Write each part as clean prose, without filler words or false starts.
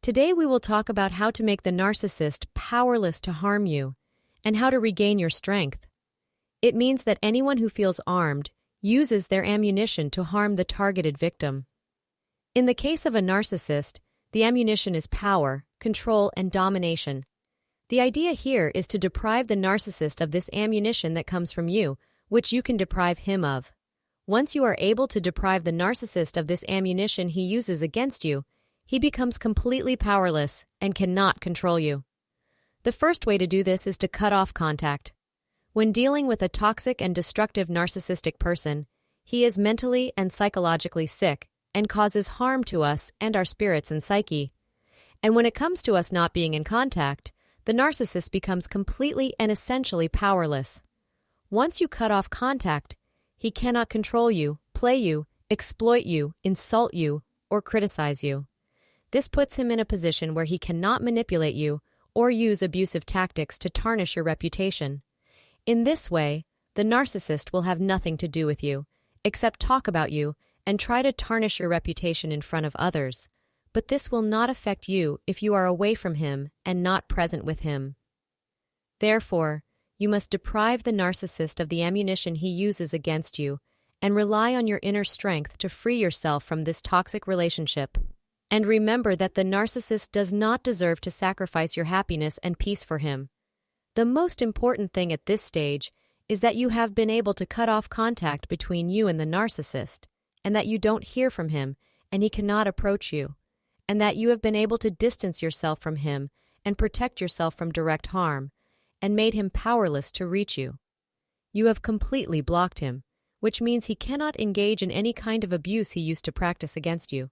Today we will talk about how to make the narcissist powerless to harm you and how to regain your strength. It means that anyone who feels armed uses their ammunition to harm the targeted victim. In the case of a narcissist, the ammunition is power, control, and domination. The idea here is to deprive the narcissist of this ammunition that comes from you, which you can deprive him of. Once you are able to deprive the narcissist of this ammunition he uses against you, he becomes completely powerless and cannot control you. The first way to do this is to cut off contact. When dealing with a toxic and destructive narcissistic person, he is mentally and psychologically sick and causes harm to us and our spirits and psyche. And when it comes to us not being in contact, the narcissist becomes completely and essentially powerless. Once you cut off contact, he cannot control you, play you, exploit you, insult you, or criticize you. This puts him in a position where he cannot manipulate you or use abusive tactics to tarnish your reputation. In this way, the narcissist will have nothing to do with you, except talk about you and try to tarnish your reputation in front of others. But this will not affect you if you are away from him and not present with him. Therefore, you must deprive the narcissist of the ammunition he uses against you and rely on your inner strength to free yourself from this toxic relationship. And remember that the narcissist does not deserve to sacrifice your happiness and peace for him. The most important thing at this stage is that you have been able to cut off contact between you and the narcissist, and that you don't hear from him and he cannot approach you, and that you have been able to distance yourself from him and protect yourself from direct harm, and made him powerless to reach you. You have completely blocked him, which means he cannot engage in any kind of abuse he used to practice against you.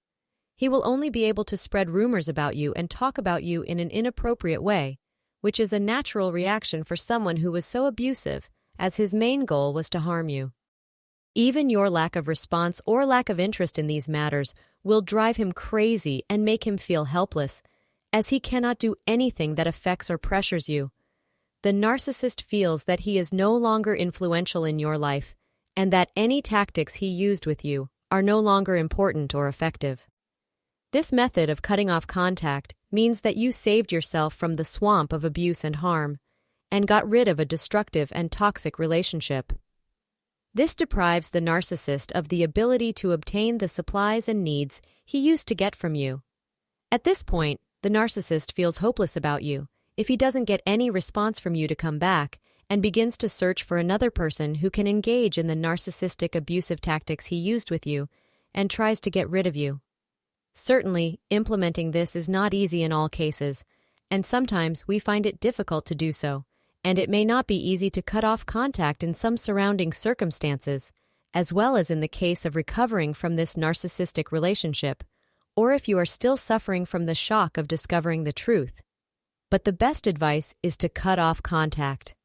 He will only be able to spread rumors about you and talk about you in an inappropriate way, which is a natural reaction for someone who was so abusive, as his main goal was to harm you. Even your lack of response or lack of interest in these matters will drive him crazy and make him feel helpless, as he cannot do anything that affects or pressures you. The narcissist feels that he is no longer influential in your life and that any tactics he used with you are no longer important or effective. This method of cutting off contact means that you saved yourself from the swamp of abuse and harm and got rid of a destructive and toxic relationship. This deprives the narcissist of the ability to obtain the supplies and needs he used to get from you. At this point, the narcissist feels hopeless about you if he doesn't get any response from you to come back and begins to search for another person who can engage in the narcissistic abusive tactics he used with you and tries to get rid of you. Certainly, implementing this is not easy in all cases, and sometimes we find it difficult to do so, and it may not be easy to cut off contact in some surrounding circumstances, as well as in the case of recovering from this narcissistic relationship, or if you are still suffering from the shock of discovering the truth. But the best advice is to cut off contact.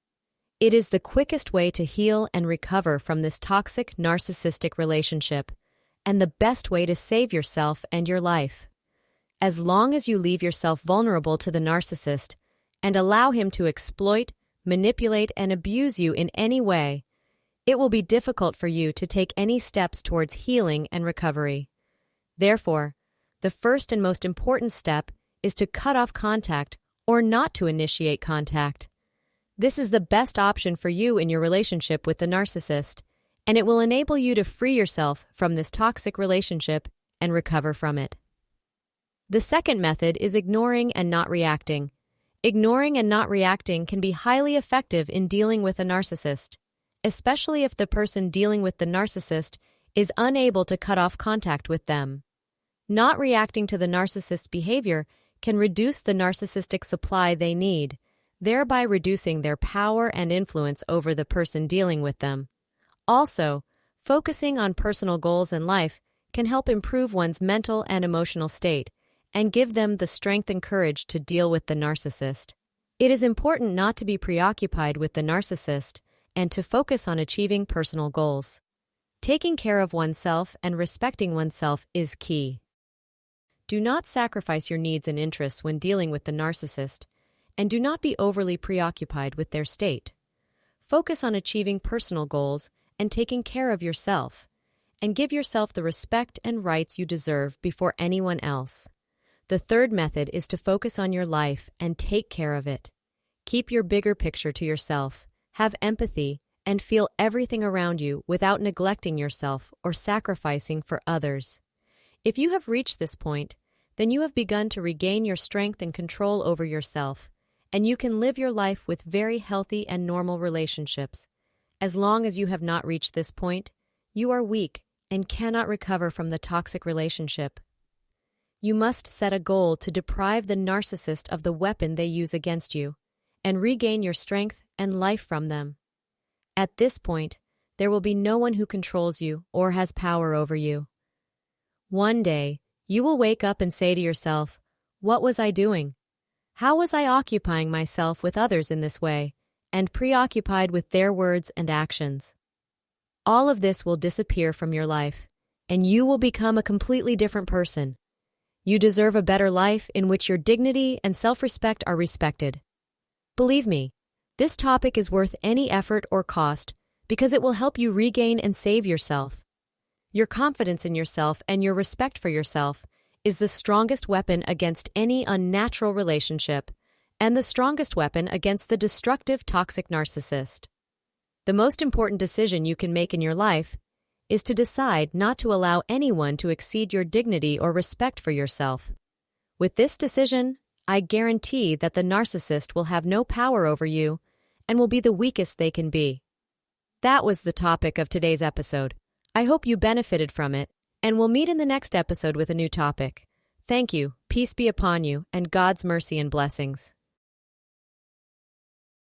It is the quickest way to heal and recover from this toxic narcissistic relationship, and the best way to save yourself and your life. As long as you leave yourself vulnerable to the narcissist and allow him to exploit, manipulate, and abuse you in any way, it will be difficult for you to take any steps towards healing and recovery. Therefore, the first and most important step is to cut off contact or not to initiate contact. This is the best option for you in your relationship with the narcissist, and it will enable you to free yourself from this toxic relationship and recover from it. The second method is ignoring and not reacting. Ignoring and not reacting can be highly effective in dealing with a narcissist, especially if the person dealing with the narcissist is unable to cut off contact with them. Not reacting to the narcissist's behavior can reduce the narcissistic supply they need, thereby reducing their power and influence over the person dealing with them. Also, focusing on personal goals in life can help improve one's mental and emotional state and give them the strength and courage to deal with the narcissist. It is important not to be preoccupied with the narcissist and to focus on achieving personal goals. Taking care of oneself and respecting oneself is key. Do not sacrifice your needs and interests when dealing with the narcissist, and do not be overly preoccupied with their state. Focus on achieving personal goals and taking care of yourself, and give yourself the respect and rights you deserve before anyone else. The third method is to focus on your life and take care of it. Keep your bigger picture to yourself, have empathy, and feel everything around you without neglecting yourself or sacrificing for others. If you have reached this point, then you have begun to regain your strength and control over yourself, and you can live your life with very healthy and normal relationships. As long as you have not reached this point, you are weak and cannot recover from the toxic relationship. You must set a goal to deprive the narcissist of the weapon they use against you, and regain your strength and life from them. At this point, there will be no one who controls you or has power over you. One day, you will wake up and say to yourself, "What was I doing? How was I occupying myself with others in this way, and preoccupied with their words and actions?" All of this will disappear from your life, and you will become a completely different person. You deserve a better life in which your dignity and self-respect are respected. Believe me, this topic is worth any effort or cost because it will help you regain and save yourself. Your confidence in yourself and your respect for yourself is the strongest weapon against any unnatural relationship and the strongest weapon against the destructive toxic narcissist. The most important decision you can make in your life is to decide not to allow anyone to exceed your dignity or respect for yourself. With this decision, I guarantee that the narcissist will have no power over you and will be the weakest they can be. That was the topic of today's episode. I hope you benefited from it, and we'll meet in the next episode with a new topic. Thank you, peace be upon you, and God's mercy and blessings.